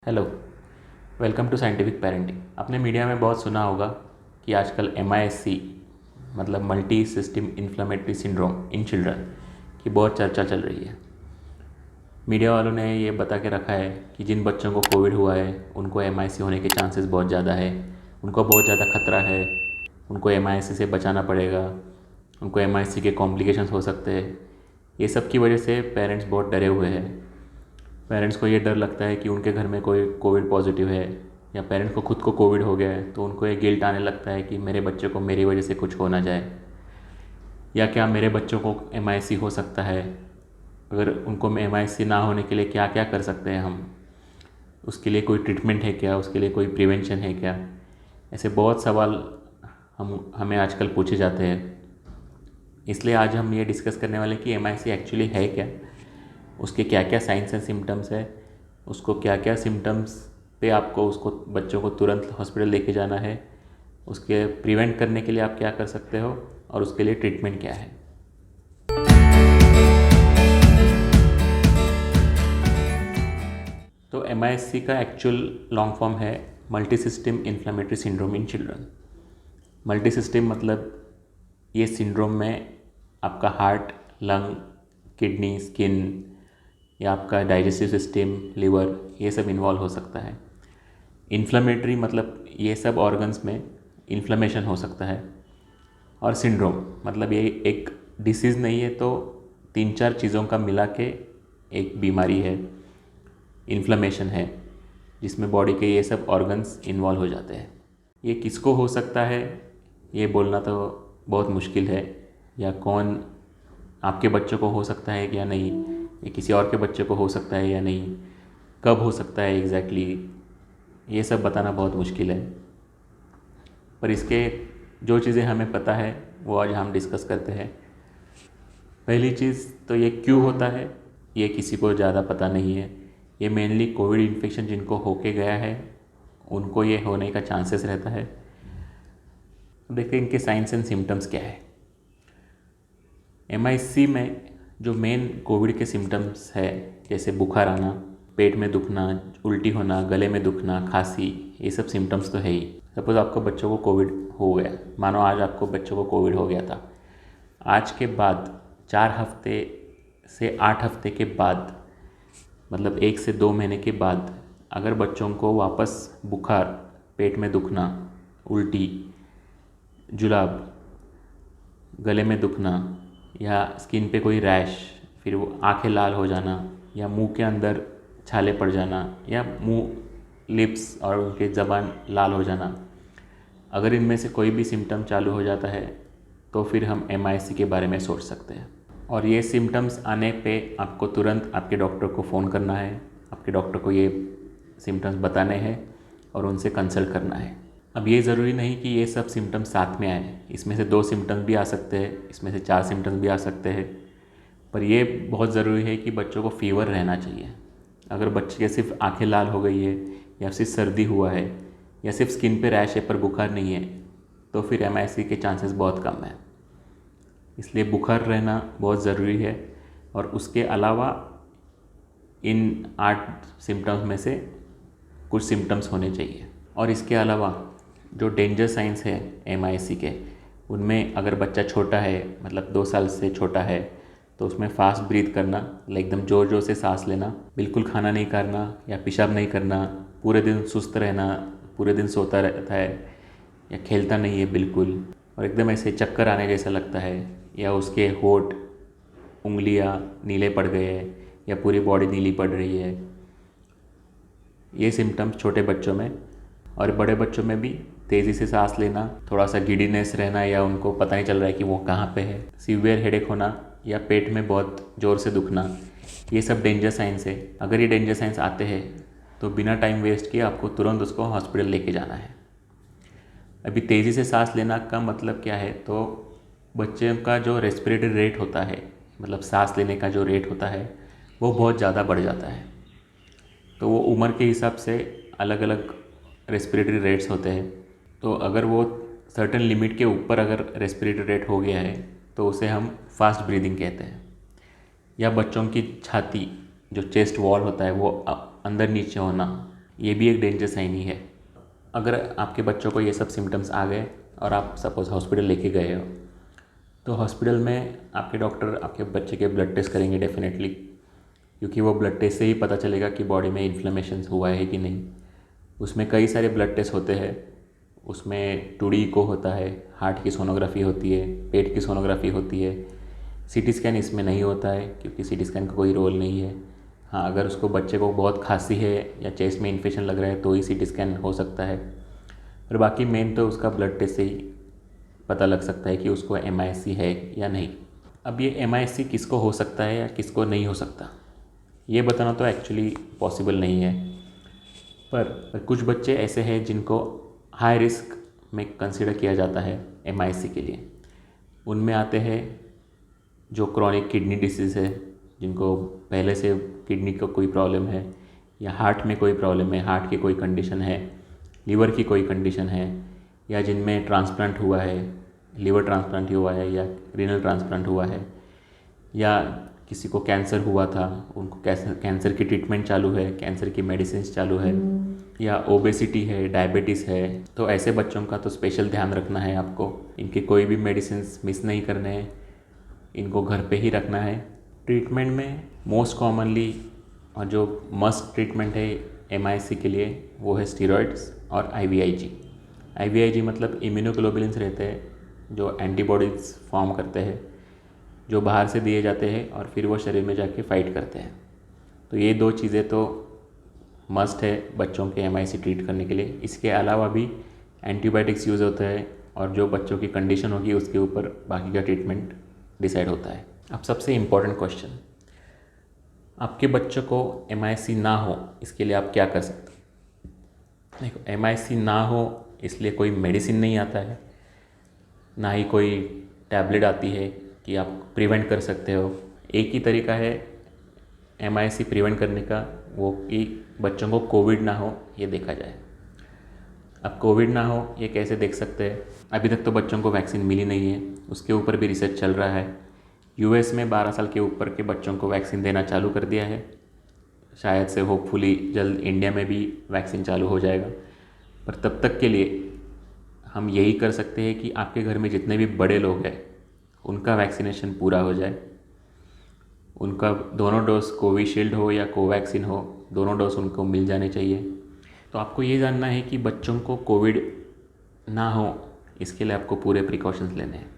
Hello. Welcome to scientific parenting. आपने media में बहुत सुना होगा कि आजकल MIS-C मतलब multi system inflammatory syndrome in children की बहुत चर्चा चल रही है। मीडिया वालों ने ये बता के रखा है कि जिन बच्चों को कोविड हुआ है उनको MIS-C होने के चांसेस बहुत ज़्यादा है, उनको बहुत ज़्यादा खतरा है, उनको MIS-C से बचाना पड़ेगा, उनको MIS-C के कॉम्प्लिकेशंस हो सकते हैं। ये सब की वजह से पेरेंट्स बहुत डरे हुए हैं। पेरेंट्स को ये डर लगता है कि उनके घर में कोई कोविड पॉजिटिव है या पेरेंट्स को खुद को कोविड हो गया है तो उनको ये गिल्ट आने लगता है कि मेरे बच्चे को मेरी वजह से कुछ हो ना जाए, या क्या मेरे बच्चों को MIS-C हो सकता है। अगर उनको MIS-C ना होने के लिए क्या क्या कर सकते हैं हम, उसके लिए कोई ट्रीटमेंट है क्या, उसके लिए कोई प्रिवेंशन है क्या। ऐसे बहुत सवाल हमें आजकल पूछे जाते हैं। इसलिए आज हम ये डिस्कस करने वाले हैं कि MIS-C एक्चुअली है क्या, उसके क्या क्या साइंस एंड सिम्टम्स है, उसको क्या क्या सिम्टम्स पे आपको उसको बच्चों को तुरंत हॉस्पिटल लेके जाना है, उसके प्रिवेंट करने के लिए आप क्या कर सकते हो और उसके लिए ट्रीटमेंट क्या है। तो MIS-C का एक्चुअल लॉन्ग फॉर्म है multi system inflammatory syndrome in children. Multi system मतलब ये सिंड्रोम में आपका हार्ट, लंग, किडनी, स्किन या आपका डाइजेस्टिव सिस्टम, लिवर, ये सब इन्वॉल्व हो सकता है। इन्फ्लेमेटरी मतलब ये सब ऑर्गन्स में इन्फ्लेमेशन हो सकता है। और सिंड्रोम मतलब ये एक डिसीज़ नहीं है, तो तीन चार चीज़ों का मिला के एक बीमारी है, इन्फ्लेमेशन है, जिसमें बॉडी के ये सब ऑर्गन्स इन्वॉल्व हो जाते हैं। ये किसको हो सकता है ये बोलना तो बहुत मुश्किल है, या कौन आपके बच्चों को हो सकता है या नहीं, या किसी और के बच्चे को हो सकता है या नहीं, कब हो सकता है एग्जैक्टली, ये सब बताना बहुत मुश्किल है। पर इसके जो चीज़ें हमें पता है वो आज हम डिस्कस करते हैं। पहली चीज़ तो ये क्यों होता है, ये किसी को ज़्यादा पता नहीं है। ये मेनली कोविड इन्फेक्शन जिनको होके गया है उनको ये होने का चांसेस रहता है। अब देखते हैं इनके साइंस एंड सिम्टम्स क्या है। MIS-C में जो मेन कोविड के सिम्टम्स है, जैसे बुखार आना, पेट में दुखना, उल्टी होना, गले में दुखना, खांसी, ये सब सिम्टम्स तो है ही। सपोज़ आपको बच्चों को कोविड हो गया, मानो आज आपको बच्चों को कोविड हो गया था, आज के बाद 4 हफ्ते से 8 हफ्ते के बाद, मतलब 1 से 2 महीने के बाद अगर बच्चों को वापस बुखार, पेट में दुखना, उल्टी, जुलाब, गले में दुखना या स्किन पे कोई रैश, फिर वो आंखें लाल हो जाना या मुंह के अंदर छाले पड़ जाना या मुंह, लिप्स और उनके ज़बान लाल हो जाना, अगर इनमें से कोई भी सिम्टम चालू हो जाता है तो फिर हम MIS-C के बारे में सोच सकते हैं। और ये सिम्टम्स आने पे आपको तुरंत आपके डॉक्टर को फ़ोन करना है, आपके डॉक्टर को ये सिम्टम्स बताने हैं और उनसे कंसल्ट करना है। अब ये ज़रूरी नहीं कि ये सब सिम्टम्स साथ में आए, इसमें से 2 सिम्टम्स भी आ सकते हैं, इसमें से 4 सिम्टम्स भी आ सकते हैं। पर ये बहुत ज़रूरी है कि बच्चों को फीवर रहना चाहिए। अगर बच्चे के सिर्फ आंखें लाल हो गई है या सिर्फ सर्दी हुआ है या सिर्फ स्किन पे रैश है पर बुखार नहीं है तो फिर MIS-C के चांसेस बहुत कम है। इसलिए बुखार रहना बहुत ज़रूरी है। और उसके अलावा इन 8 सिम्टम्स में से कुछ सिम्टम्स होने चाहिए। और इसके अलावा जो डेंजर साइंस है MIS-C के, उनमें अगर बच्चा छोटा है, मतलब 2 साल से छोटा है, तो उसमें फास्ट ब्रीथ करना, एकदम ज़ोर ज़ोर से सांस लेना, बिल्कुल खाना नहीं करना या पेशाब नहीं करना, पूरे दिन सुस्त रहना, पूरे दिन सोता रहता है या खेलता नहीं है बिल्कुल, और एकदम ऐसे चक्कर आने जैसा लगता है, या उसके होंठ, उंगलियां नीले पड़ गए हैं या पूरी बॉडी नीली पड़ रही है, ये सिम्टम्स छोटे बच्चों में। और बड़े बच्चों में भी तेज़ी से सांस लेना, थोड़ा सा गिडीनेस रहना या उनको पता नहीं चल रहा है कि वो कहाँ पे है, सीवियर हेडेक होना या पेट में बहुत ज़ोर से दुखना, ये सब डेंजर साइंस है। अगर ये डेंजर साइंस आते हैं तो बिना टाइम वेस्ट किए आपको तुरंत उसको हॉस्पिटल लेके जाना है। अभी तेज़ी से सांस लेना का मतलब क्या है, तो बच्चे का जो रेस्पिरेटरी रेट होता है, मतलब सांस लेने का जो रेट होता है, वो बहुत ज़्यादा बढ़ जाता है। तो वो उम्र के हिसाब से अलग अलग रेस्पिरेटरी रेट्स होते हैं। तो अगर वो सर्टेन लिमिट के ऊपर अगर रेस्पिरेटरी रेट हो गया है तो उसे हम फास्ट ब्रीदिंग कहते हैं। या बच्चों की छाती, जो चेस्ट वॉल होता है, वो अंदर नीचे होना, ये भी एक डेंजर साइन ही है। अगर आपके बच्चों को ये सब सिम्टम्स आ गए और आप सपोज़ हॉस्पिटल लेके गए हो, तो हॉस्पिटल में आपके डॉक्टर आपके बच्चे के ब्लड टेस्ट करेंगे डेफिनेटली, क्योंकि वो ब्लड टेस्ट से ही पता चलेगा कि बॉडी में इन्फ्लेमेशन हुआ है कि नहीं। उसमें कई सारे ब्लड टेस्ट होते हैं। उसमें 2D इको होता है, हार्ट की सोनोग्राफी होती है, पेट की सोनोग्राफी होती है। सीटी स्कैन इसमें नहीं होता है क्योंकि सीटी स्कैन का कोई रोल नहीं है। हाँ, अगर उसको बच्चे को बहुत खांसी है या चेस्ट में इन्फेक्शन लग रहा है तो ही सीटी स्कैन हो सकता है। और बाकी मेन तो उसका ब्लड टेस्ट से ही पता लग सकता है कि उसको MIS-C है या नहीं। अब ये MIS-C किसको हो सकता है या किसको नहीं हो सकता, ये बताना तो एक्चुअली पॉसिबल नहीं है। पर कुछ बच्चे ऐसे हैं जिनको हाई रिस्क में कंसिडर किया जाता है MIS-C के लिए। उनमें आते हैं जो क्रॉनिक किडनी डिसीज़ है, जिनको पहले से किडनी का कोई प्रॉब्लम है या हार्ट में कोई प्रॉब्लम है, हार्ट की कोई कंडीशन है, लीवर की कोई कंडीशन है, या जिनमें ट्रांसप्लांट हुआ है, लीवर ट्रांसप्लांट हुआ है या रीनल ट्रांसप्लांट हुआ है, या किसी को कैंसर हुआ था, उनको कैंसर की ट्रीटमेंट चालू है, कैंसर की मेडिसिन चालू है, या ओबेसिटी है, डायबिटीज़ है। तो ऐसे बच्चों का तो स्पेशल ध्यान रखना है आपको। इनके कोई भी मेडिसिन मिस नहीं करने हैं, इनको घर पे ही रखना है। ट्रीटमेंट में मोस्ट कॉमनली और जो मस्ट ट्रीटमेंट है MIS-C के लिए वो है स्टीरॉइड्स और IVIG। IVIG मतलब इम्यूनोग्लोबुलिन्स रहते हैं जो एंटीबॉडीज़ फॉर्म करते हैं, जो बाहर से दिए जाते हैं और फिर वो शरीर में जाके फाइट करते हैं। तो ये 2 चीज़ें तो मस्ट है बच्चों के MIS-C ट्रीट करने के लिए। इसके अलावा भी एंटीबायोटिक्स यूज़ होता है और जो बच्चों की कंडीशन होगी उसके ऊपर बाकी का ट्रीटमेंट डिसाइड होता है। अब सबसे इम्पोर्टेंट क्वेश्चन, आपके बच्चों को MIS-C ना हो इसके लिए आप क्या कर सकते हो। देखो, MIS-C ना हो इसलिए कोई मेडिसिन नहीं आता है, ना ही कोई टैबलेट आती है कि आप प्रिवेंट कर सकते हो। एक ही तरीका है MIS-C प्रिवेंट करने का, वो कि बच्चों को कोविड ना हो ये देखा जाए। अब कोविड ना हो ये कैसे देख सकते हैं, अभी तक तो बच्चों को वैक्सीन मिली नहीं है, उसके ऊपर भी रिसर्च चल रहा है। US में 12 साल के ऊपर के बच्चों को वैक्सीन देना चालू कर दिया है। शायद से होपफुली जल्द इंडिया में भी वैक्सीन चालू हो जाएगा। पर तब तक के लिए हम यही कर सकते हैं कि आपके घर में जितने भी बड़े लोग हैं उनका वैक्सीनेशन पूरा हो जाए। उनका दोनों डोज कोविशील्ड हो या कोवैक्सीन हो, दोनों डोज उनको मिल जाने चाहिए। तो आपको ये जानना है कि बच्चों को कोविड ना हो इसके लिए आपको पूरे प्रिकॉशंस लेने हैं।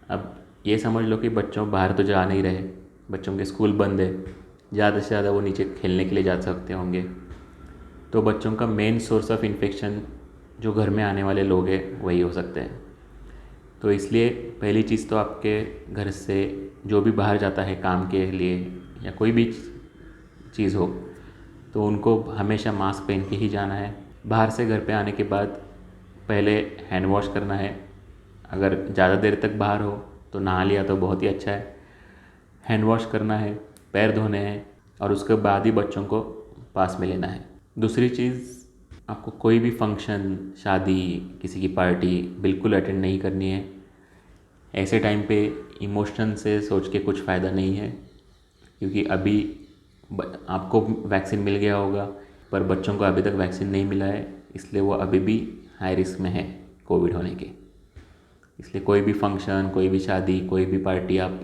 अब ये समझ लो कि बच्चों बाहर तो जा नहीं रहे, बच्चों के स्कूल बंद है, ज़्यादा से ज़्यादा वो नीचे खेलने के लिए जा सकते होंगे। तो बच्चों का मेन सोर्स ऑफ इन्फेक्शन जो घर में आने वाले लोग हैं वही हो सकते हैं। तो इसलिए पहली चीज़ तो आपके घर से जो भी बाहर जाता है काम के लिए या कोई भी चीज़ हो तो उनको हमेशा मास्क पहन के ही जाना है। बाहर से घर पे आने के बाद पहले हैंड वॉश करना है। अगर ज़्यादा देर तक बाहर हो तो नहा लिया तो बहुत ही अच्छा है। हैंड वॉश करना है, पैर धोने हैं और उसके बाद ही बच्चों को पास में लेना है। दूसरी चीज़, आपको कोई भी फंक्शन, शादी, किसी की पार्टी बिल्कुल अटेंड नहीं करनी है। ऐसे टाइम पे इमोशन से सोच के कुछ फ़ायदा नहीं है, क्योंकि अभी आपको वैक्सीन मिल गया होगा पर बच्चों को अभी तक वैक्सीन नहीं मिला है, इसलिए वो अभी भी हाई रिस्क में है कोविड होने के। इसलिए कोई भी फंक्शन, कोई भी शादी, कोई भी पार्टी आप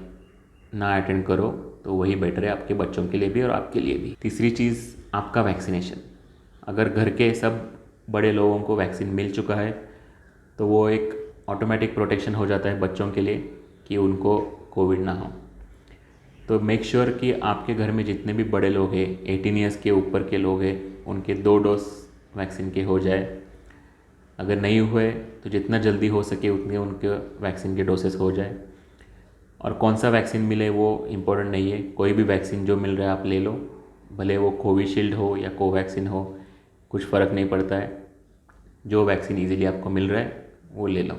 ना अटेंड करो तो वही बेटर है आपके बच्चों के लिए भी और आपके लिए भी। तीसरी चीज़, आपका वैक्सीनेशन। अगर घर के सब बड़े लोगों को वैक्सीन मिल चुका है तो वो एक ऑटोमेटिक प्रोटेक्शन हो जाता है बच्चों के लिए कि उनको कोविड ना हो। तो मेक श्योर कि आपके घर में जितने भी बड़े लोग हैं, 18 ईयर्स के ऊपर के लोग हैं, उनके 2 डोज वैक्सीन के हो जाए। अगर नहीं हुए तो जितना जल्दी हो सके उतने उनके वैक्सीन के डोसेस हो जाए। और कौन सा वैक्सीन मिले वो इम्पोर्टेंट नहीं है, कोई भी वैक्सीन जो मिल रहा है आप ले लो, भले वो कोविशील्ड हो या कोवैक्सीन हो, कुछ फ़र्क नहीं पड़ता है। जो वैक्सीन इजीली आपको मिल रहा है वो ले लो।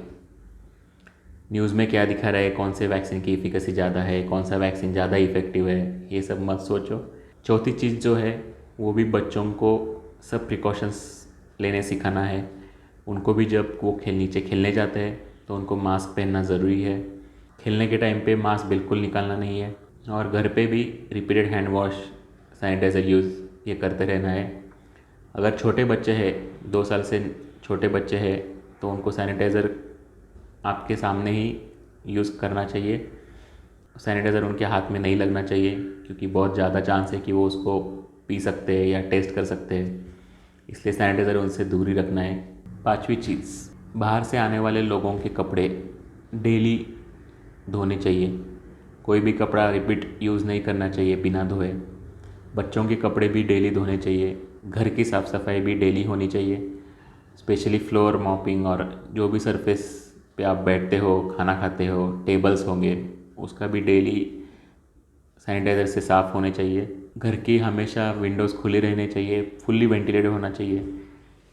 न्यूज़ में क्या दिखा रहा है, कौन से वैक्सीन की एफिकेसी ज़्यादा है, कौन सा वैक्सीन ज़्यादा इफ़ेक्टिव है, ये सब मत सोचो। चौथी चीज़ जो है वो भी बच्चों को सब प्रिकॉशंस लेने सिखाना है। उनको भी जब वो नीचे खेलने जाते हैं तो उनको मास्क पहनना ज़रूरी है। खेलने के टाइम पे मास्क बिल्कुल निकालना नहीं है। और घर पे भी repeated hand wash, sanitiser use ये करते रहना है। अगर छोटे बच्चे हैं, 2 साल से छोटे बच्चे हैं, तो उनको सैनिटाइज़र आपके सामने ही यूज़ करना चाहिए। सैनिटाइज़र उनके हाथ में नहीं लगना चाहिए, क्योंकि बहुत ज़्यादा चांस है कि वो उसको पी सकते हैं या टेस्ट कर सकते हैं, इसलिए सैनिटाइज़र उनसे दूर ही रखना है। 5वीं चीज़, बाहर से आने वाले लोगों के कपड़े डेली धोने चाहिए। कोई भी कपड़ा रिपीट यूज़ नहीं करना चाहिए बिना धोए। बच्चों के कपड़े भी डेली धोने चाहिए। घर की साफ़ सफाई भी डेली होनी चाहिए, स्पेशली फ्लोर मॉपिंग, और जो भी सरफेस पे आप बैठते हो, खाना खाते हो, टेबल्स होंगे, उसका भी डेली सैनिटाइज़र से साफ़ होने चाहिए। घर की हमेशा विंडोज़ खुली रहने चाहिए, फुल्ली वेंटिलेटेड होना चाहिए।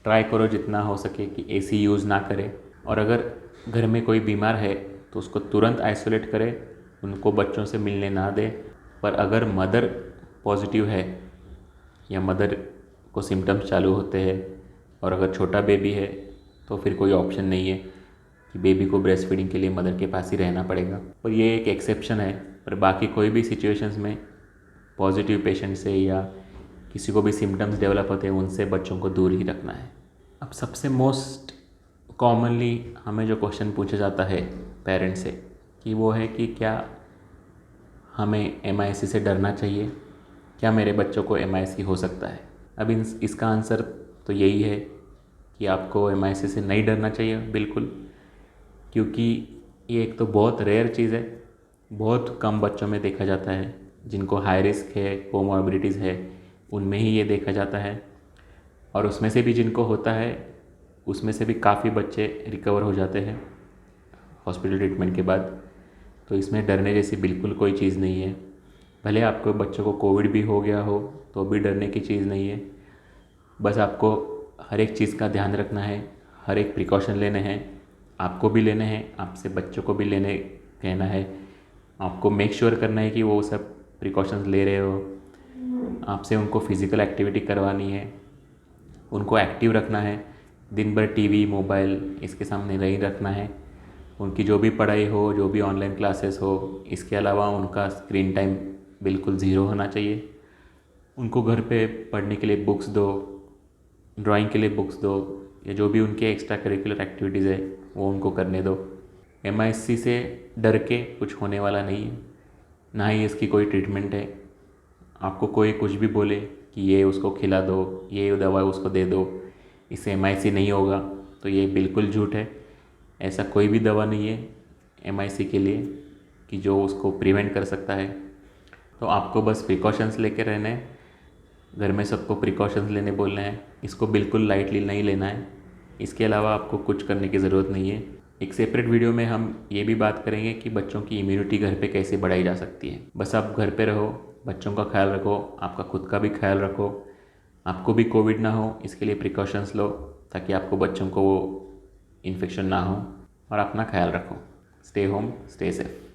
ट्राई करो जितना हो सके कि एसी यूज़ ना करें, और अगर घर में कोई बीमार है तो उसको तुरंत आइसोलेट करें, उनको बच्चों से मिलने ना दें। पर अगर मदर पॉजिटिव है या मदर को सिम्टम्स चालू होते हैं, और अगर छोटा बेबी है, तो फिर कोई ऑप्शन नहीं है कि बेबी को ब्रेस्ट फीडिंग के लिए मदर के पास ही रहना पड़ेगा। पर ये एक एक्सेप्शन है, पर बाकी कोई भी सिचुएशंस में पॉजिटिव पेशेंट से या किसी को भी सिम्टम्स डेवलप होते हैं, उनसे बच्चों को दूर ही रखना है। अब सबसे मोस्ट कॉमनली हमें जो क्वेश्चन पूछा जाता है पेरेंट्स से, कि वो है कि क्या हमें MIC से डरना चाहिए, क्या मेरे बच्चों को MIC हो सकता है। अब इसका आंसर तो यही है कि आपको MIC से नहीं डरना चाहिए बिल्कुल, क्योंकि ये एक तो बहुत रेयर चीज़ है, बहुत कम बच्चों में देखा जाता है। जिनको हाई रिस्क है, कोमॉर्बिडिटीज़ है, उनमें ही ये देखा जाता है, और उसमें से भी जिनको होता है, उसमें से भी काफ़ी बच्चे रिकवर हो जाते हैं हॉस्पिटल ट्रीटमेंट के बाद। तो इसमें डरने जैसी बिल्कुल कोई चीज़ नहीं है। भले आपको बच्चों को कोविड भी हो गया हो तो भी डरने की चीज़ नहीं है। बस आपको हर एक चीज़ का ध्यान रखना है, हर एक प्रिकॉशन लेने हैं, आपको भी लेने हैं, आपसे बच्चों को भी लेने कहना है। आपको मेक श्योर करना है कि वो सब प्रिकॉशंस ले रहे हो। आपसे उनको फिज़िकल एक्टिविटी करवानी है, उनको एक्टिव रखना है, दिन भर टीवी मोबाइल इसके सामने नहीं रखना है। उनकी जो भी पढ़ाई हो, जो भी ऑनलाइन क्लासेस हो, इसके अलावा उनका स्क्रीन टाइम बिल्कुल ज़ीरो होना चाहिए। उनको घर पे पढ़ने के लिए बुक्स दो, ड्राइंग के लिए बुक्स दो, या जो भी उनके एक्स्ट्रा करिकुलर एक्टिविटीज़ है वो उनको करने दो। MIC से डर के कुछ होने वाला नहीं है, ना ही इसकी कोई ट्रीटमेंट है। आपको कोई कुछ भी बोले कि ये उसको खिला दो, ये दवा उसको दे दो, इससे MIC नहीं होगा, तो ये बिल्कुल झूठ है। ऐसा कोई भी दवा नहीं है MIC के लिए कि जो उसको प्रिवेंट कर सकता है। तो आपको बस प्रिकॉशंस लेके रहना है, घर में सबको प्रिकॉशंस लेने बोलना है, इसको बिल्कुल लाइटली नहीं लेना है। इसके अलावा आपको कुछ करने की ज़रूरत नहीं है। एक सेपरेट वीडियो में हम ये भी बात करेंगे कि बच्चों की इम्यूनिटी घर पे कैसे बढ़ाई जा सकती है। बस आप घर पे रहो, बच्चों का ख्याल रखो, आपका खुद का भी ख्याल रखो, आपको भी कोविड ना हो इसके लिए प्रिकॉशंस लो, ताकि आपको बच्चों को वो इन्फेक्शन ना हो, और अपना ख्याल रखो। Stay home, stay safe.